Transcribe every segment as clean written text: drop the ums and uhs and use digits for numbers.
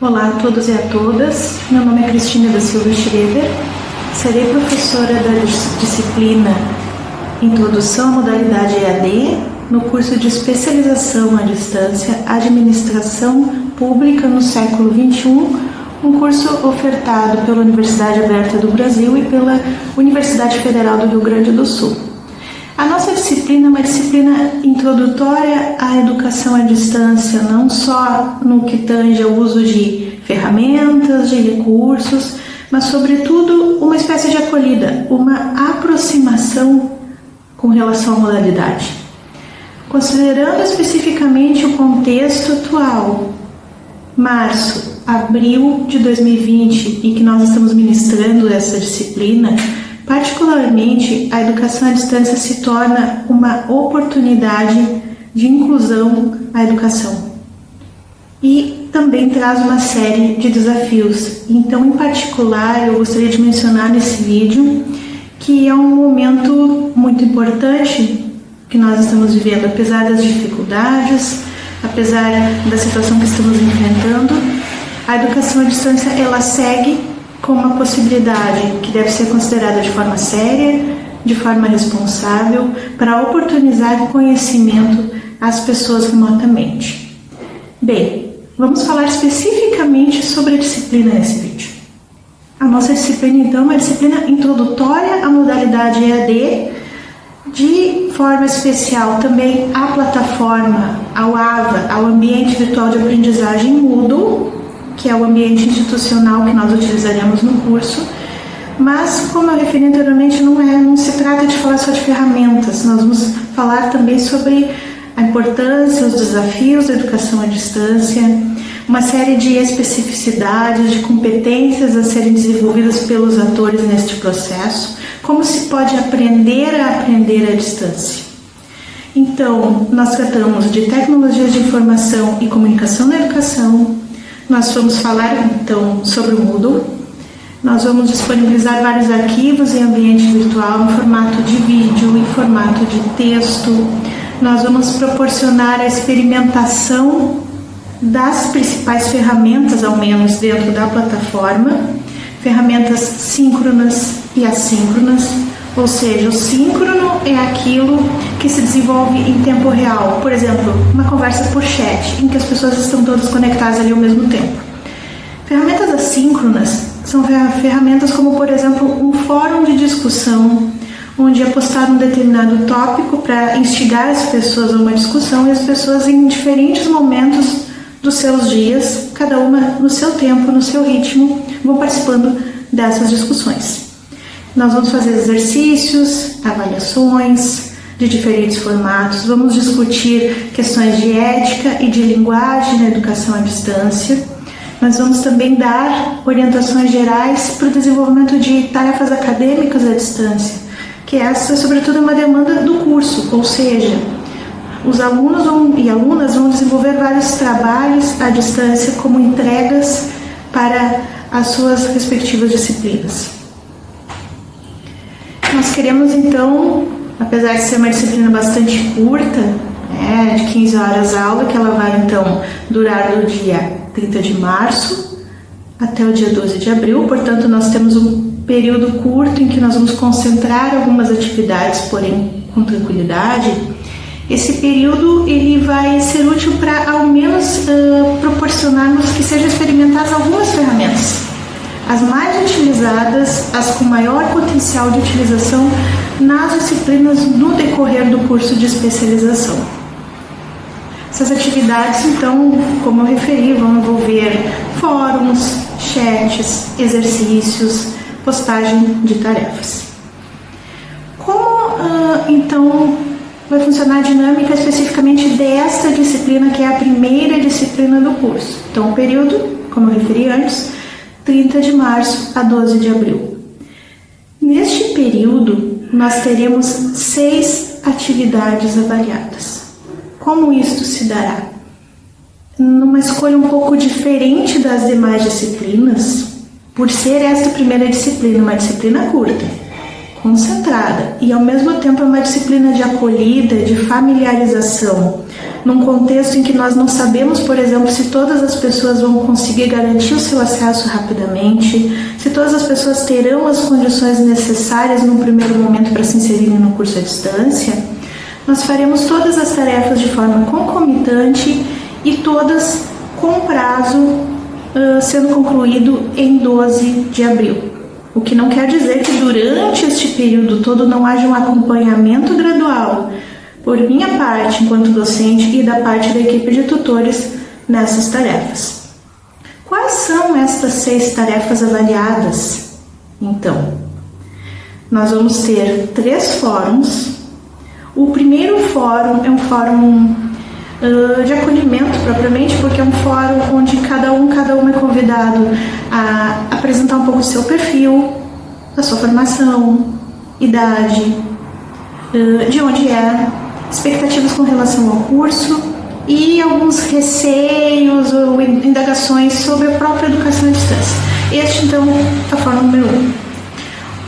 Olá a todos e a todas, meu nome é Cristina da Silva Schroeder, serei professora da disciplina Introdução à Modalidade EAD no curso de especialização à distância Administração Pública no século XXI, um curso ofertado pela Universidade Aberta do Brasil e pela Universidade Federal do Rio Grande do Sul. A nossa disciplina é uma disciplina introdutória à educação à distância, não só no que tange ao uso de ferramentas, de recursos, mas sobretudo uma espécie de acolhida, uma aproximação com relação à modalidade. Considerando especificamente o contexto atual, março, abril de 2020, em que nós estamos ministrando essa disciplina, particularmente, a educação à distância se torna uma oportunidade de inclusão à educação e também traz uma série de desafios. Então, em particular, eu gostaria de mencionar nesse vídeo que é um momento muito importante que nós estamos vivendo, apesar das dificuldades, apesar da situação que estamos enfrentando, a educação à distância ela segue como uma possibilidade que deve ser considerada de forma séria, de forma responsável, para oportunizar conhecimento às pessoas remotamente. Bem, vamos falar especificamente sobre a disciplina nesse vídeo. A nossa disciplina, então, é uma disciplina introdutória à modalidade EAD, de forma especial também à plataforma, ao AVA, ao Ambiente Virtual de Aprendizagem Moodle, que é o ambiente institucional que nós utilizaremos no curso, mas, como eu referi anteriormente, não se trata de falar só de ferramentas, nós vamos falar também sobre a importância, os desafios da educação à distância, uma série de especificidades, de competências a serem desenvolvidas pelos atores neste processo, como se pode aprender à distância. Então, nós tratamos de tecnologias de informação e comunicação na educação. Nós vamos falar, então, sobre o Moodle. Nós vamos disponibilizar vários arquivos em ambiente virtual, em formato de vídeo, em formato de texto. Nós vamos proporcionar a experimentação das principais ferramentas, ao menos dentro da plataforma, ferramentas síncronas e assíncronas, ou seja, o síncrono é aquilo que se desenvolve em tempo real. Por exemplo, uma conversa por chat, em que as pessoas estão todas conectadas ali ao mesmo tempo. Ferramentas assíncronas são ferramentas como, por exemplo, um fórum de discussão, onde é postado um determinado tópico para instigar as pessoas a uma discussão e as pessoas em diferentes momentos dos seus dias, cada uma no seu tempo, no seu ritmo, vão participando dessas discussões. Nós vamos fazer exercícios, avaliações de diferentes formatos, vamos discutir questões de ética e de linguagem na educação à distância. Nós vamos também dar orientações gerais para o desenvolvimento de tarefas acadêmicas à distância, que essa, sobretudo, é uma demanda do curso, ou seja, os alunos e alunas vão desenvolver vários trabalhos à distância como entregas para as suas respectivas disciplinas. Nós queremos, então, apesar de ser uma disciplina bastante curta, de 15 horas aula, que ela vai, então, durar do dia 30 de março até o dia 12 de abril, portanto, nós temos um período curto em que nós vamos concentrar algumas atividades, porém, com tranquilidade. Esse período, ele vai ser útil para, ao menos, proporcionarmos que sejam experimentadas algumas ferramentas. As mais utilizadas, as com maior potencial de utilização nas disciplinas no decorrer do curso de especialização. Essas atividades, então, como eu referi, vão envolver fóruns, chats, exercícios, postagem de tarefas. Como, então, vai funcionar a dinâmica especificamente desta disciplina, que é a primeira disciplina do curso? Então, o período, como eu referi antes, 30 de março a 12 de abril. Neste período, nós teremos 6 atividades avaliadas. Como isto se dará? Numa escolha um pouco diferente das demais disciplinas, por ser esta primeira disciplina uma disciplina curta, concentrada e ao mesmo tempo é uma disciplina de acolhida, de familiarização, num contexto em que nós não sabemos, por exemplo, se todas as pessoas vão conseguir garantir o seu acesso rapidamente, se todas as pessoas terão as condições necessárias num primeiro momento para se inserirem no curso à distância. Nós faremos todas as tarefas de forma concomitante e todas com prazo sendo concluído em 12 de abril. O que não quer dizer que durante este período todo não haja um acompanhamento gradual por minha parte, enquanto docente, e da parte da equipe de tutores nessas tarefas. Quais são estas 6 tarefas avaliadas? Então, nós vamos ter 3 fóruns. O primeiro fórum é um fórum de acolhimento propriamente, porque é um fórum onde cada uma é convidado a apresentar um pouco do seu perfil, a sua formação, idade, de onde é, expectativas com relação ao curso e alguns receios ou indagações sobre a própria educação à distância. Este, então, é o fórum número 1.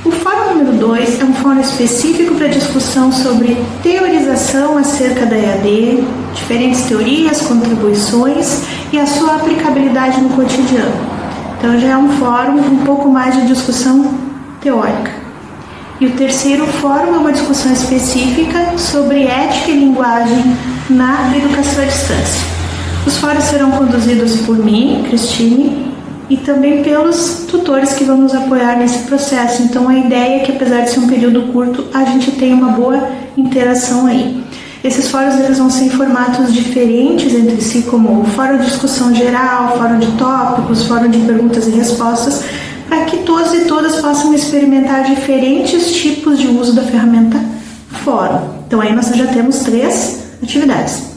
O fórum número 2 é um fórum específico para discussão sobre teorização acerca da EAD, diferentes teorias, contribuições e a sua aplicabilidade no cotidiano. Então já é um fórum um pouco mais de discussão teórica. E o terceiro fórum é uma discussão específica sobre ética e linguagem na educação à distância. Os fóruns serão conduzidos por mim, Cristine, e também pelos tutores que vão nos apoiar nesse processo. Então a ideia é que, apesar de ser um período curto, a gente tenha uma boa interação aí. Esses fóruns eles vão ser em formatos diferentes entre si, como fórum de discussão geral, fórum de tópicos, fórum de perguntas e respostas, para que todos e todas possam experimentar diferentes tipos de uso da ferramenta fórum. Então aí nós já temos 3 atividades.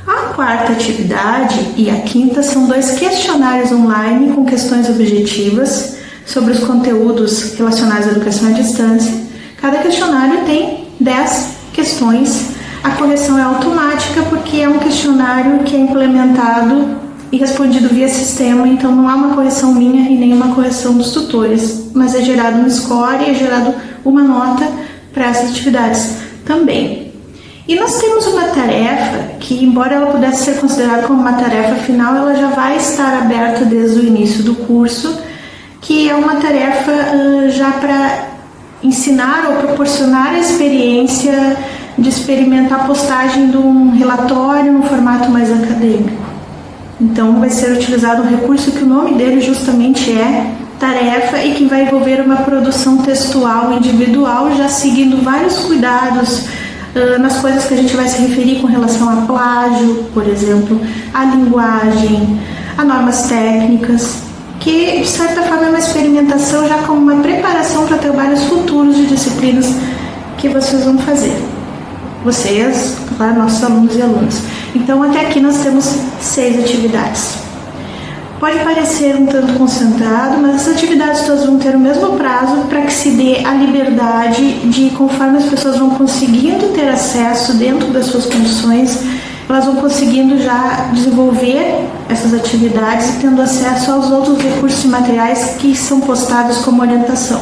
A quarta atividade e a quinta são 2 questionários online com questões objetivas sobre os conteúdos relacionados à educação à distância. Cada questionário tem 10 questões. A correção é automática porque é um questionário que é implementado e respondido via sistema, então não há uma correção minha e nem uma correção dos tutores, mas é gerado um score e é gerado uma nota para essas atividades também. E nós temos uma tarefa que, embora ela pudesse ser considerada como uma tarefa final, ela já vai estar aberta desde o início do curso, que é uma tarefa já para ensinar ou proporcionar a experiência de experimentar a postagem de um relatório no formato mais acadêmico. Então vai ser utilizado um recurso que o nome dele justamente é tarefa e que vai envolver uma produção textual individual, já seguindo vários cuidados nas coisas que a gente vai se referir com relação a plágio, por exemplo, a linguagem, a normas técnicas, que de certa forma é uma experimentação já como uma preparação para trabalhos futuros de disciplinas que vocês vão fazer. Vocês, claro, nossos alunos e alunas. Então até aqui nós temos 6 atividades. Pode parecer um tanto concentrado, mas essas atividades todas vão ter o mesmo prazo para que se dê a liberdade de, conforme as pessoas vão conseguindo ter acesso dentro das suas condições, elas vão conseguindo já desenvolver essas atividades e tendo acesso aos outros recursos e materiais que são postados como orientação.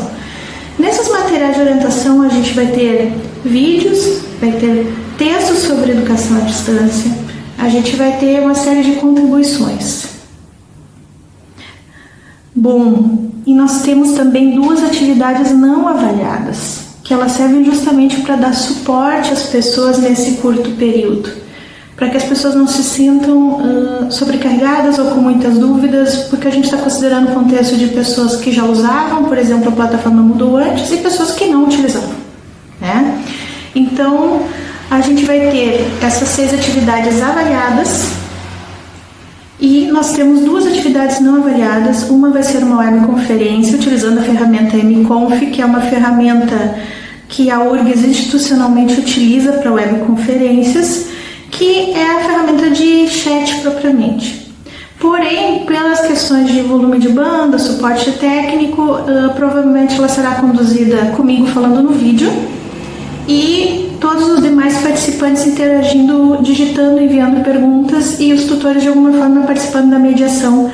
Nesses materiais de orientação a gente vai ter vídeos, vai ter textos sobre educação à distância, a gente vai ter uma série de contribuições. Bom, e nós temos também 2 atividades não avaliadas, que elas servem justamente para dar suporte às pessoas nesse curto período, para que as pessoas não se sintam sobrecarregadas ou com muitas dúvidas, porque a gente está considerando o contexto de pessoas que já usavam, por exemplo, a plataforma Moodle antes, e pessoas que não utilizavam, né? Então, a gente vai ter essas 6 atividades avaliadas. E nós temos 2 atividades não avaliadas. Uma vai ser uma webconferência utilizando a ferramenta mconf, que é uma ferramenta que a URGS institucionalmente utiliza para webconferências, que é a ferramenta de chat propriamente. Porém, pelas questões de volume de banda, suporte técnico, provavelmente ela será conduzida comigo falando no vídeo e todos os demais participantes interagindo, digitando, enviando perguntas e os tutores de alguma forma participando da mediação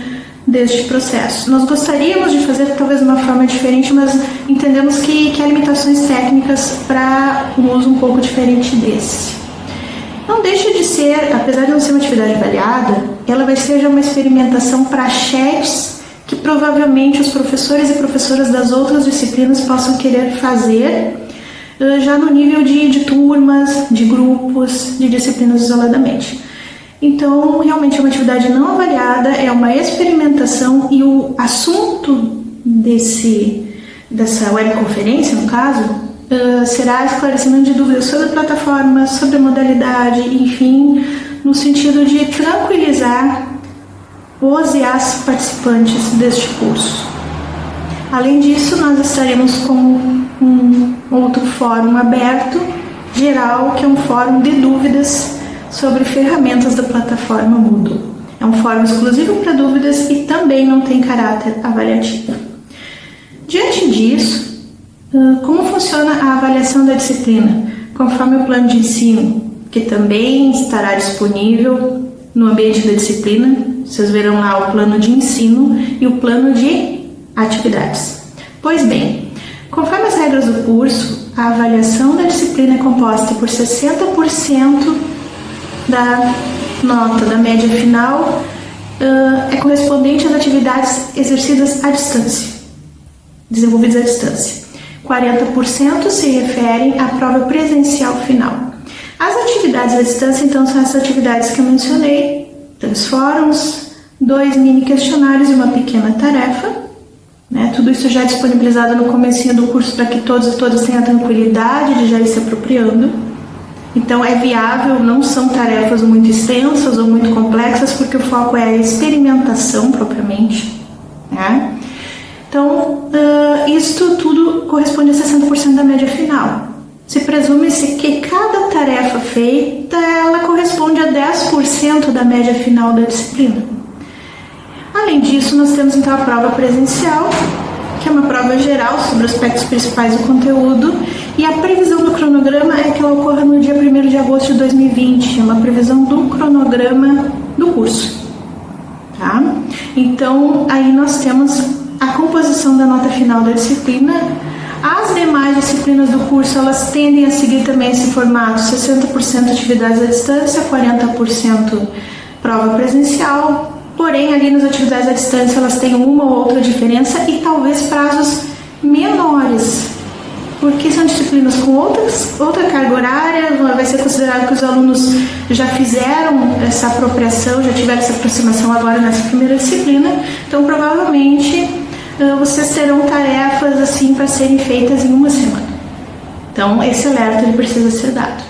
deste processo. Nós gostaríamos de fazer talvez de uma forma diferente, mas entendemos que há limitações técnicas para um uso um pouco diferente desse. Não deixa de ser, apesar de não ser uma atividade avaliada, ela vai ser já uma experimentação para chats que provavelmente os professores e professoras das outras disciplinas possam querer fazer já no nível de turmas, de grupos, de disciplinas isoladamente. Então, realmente é uma atividade não avaliada, é uma experimentação e o assunto dessa webconferência, no caso, será esclarecimento de dúvidas sobre a plataforma, sobre a modalidade, enfim, no sentido de tranquilizar os e as participantes deste curso. Além disso, nós estaremos com um outro fórum aberto, geral, que é um fórum de dúvidas sobre ferramentas da plataforma Moodle. É um fórum exclusivo para dúvidas e também não tem caráter avaliativo. Diante disso, como funciona a avaliação da disciplina? Conforme o plano de ensino, que também estará disponível no ambiente da disciplina, vocês verão lá o plano de ensino e o plano de atividades. Pois bem, conforme as regras do curso, a avaliação da disciplina é composta por 60% da nota da média final é correspondente às atividades exercidas à distância, desenvolvidas à distância. 40% se referem à prova presencial final. As atividades à distância, então, são essas atividades que eu mencionei: 3 fóruns, 2 mini questionários e uma pequena tarefa, né? Tudo isso já é disponibilizado no comecinho do curso para que todos e todas tenham a tranquilidade de já ir se apropriando. Então é viável, não são tarefas muito extensas ou muito complexas, porque o foco é a experimentação propriamente, né? Então, isto tudo corresponde a 60% da média final. Se presume-se que cada tarefa feita, ela corresponde a 10% da média final da disciplina. Além disso, nós temos então a prova presencial, que é uma prova geral sobre os aspectos principais do conteúdo, e a previsão do cronograma é que ela ocorra no dia 1º de agosto de 2020, é uma previsão do cronograma do curso. Tá? Então, aí nós temos a composição da nota final da disciplina. As demais disciplinas do curso, elas tendem a seguir também esse formato: 60% atividades à distância, 40% prova presencial. Porém, ali nas atividades à distância, elas têm uma ou outra diferença e talvez prazos menores, porque são disciplinas com outra carga horária. Vai ser considerado que os alunos já fizeram essa apropriação, já tiveram essa aproximação agora nessa primeira disciplina. Então, provavelmente, vocês terão tarefas assim para serem feitas em uma semana. Então, esse alerta ele precisa ser dado.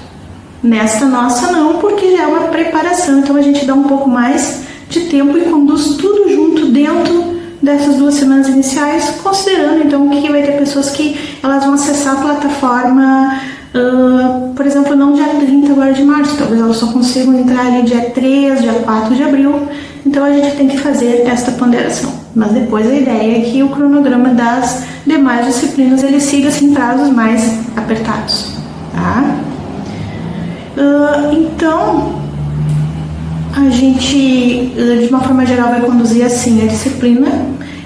Nesta nossa não, porque já é uma preparação, então a gente dá um pouco mais de tempo e conduz tudo junto dentro dessas 2 semanas iniciais, considerando então que vai ter pessoas que elas vão acessar a plataforma, por exemplo, não dia 30 agora de março, talvez elas só consigam entrar ali dia 3, dia 4 de abril, então a gente tem que fazer esta ponderação. Mas depois a ideia é que o cronograma das demais disciplinas ele siga assim prazos mais apertados, tá? Então, a gente, de uma forma geral, vai conduzir assim a disciplina.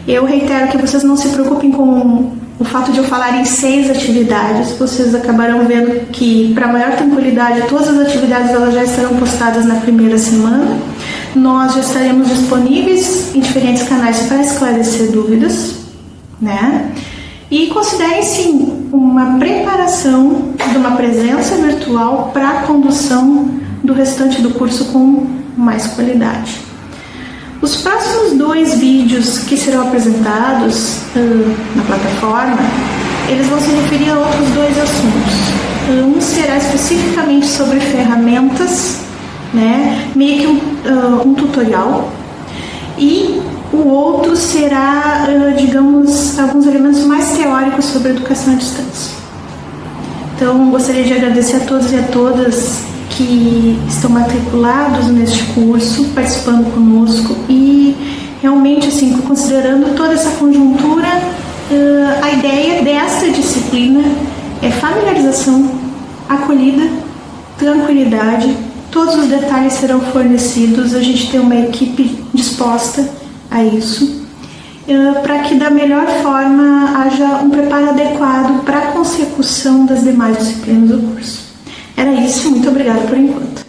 Eu reitero que vocês não se preocupem com o fato de eu falar em 6 atividades. Vocês acabarão vendo que, para maior tranquilidade, todas as atividades elas já estarão postadas na primeira semana. Nós já estaremos disponíveis em diferentes canais para esclarecer dúvidas, né? E considerem, sim, uma preparação de uma presença virtual para a condução do restante do curso com mais qualidade. Os próximos 2 vídeos que serão apresentados na plataforma, eles vão se referir a outros 2 assuntos. Um será especificamente sobre ferramentas, né, meio que um tutorial, e o outro será, digamos, alguns elementos mais teóricos sobre educação à distância. Então, gostaria de agradecer a todos e a todas que estão matriculados neste curso, participando conosco, e realmente, assim, considerando toda essa conjuntura, a ideia desta disciplina é familiarização, acolhida, tranquilidade. Todos os detalhes serão fornecidos, a gente tem uma equipe disposta a isso, para que da melhor forma haja um preparo adequado para a consecução das demais disciplinas do curso. Era isso, muito obrigada por enquanto.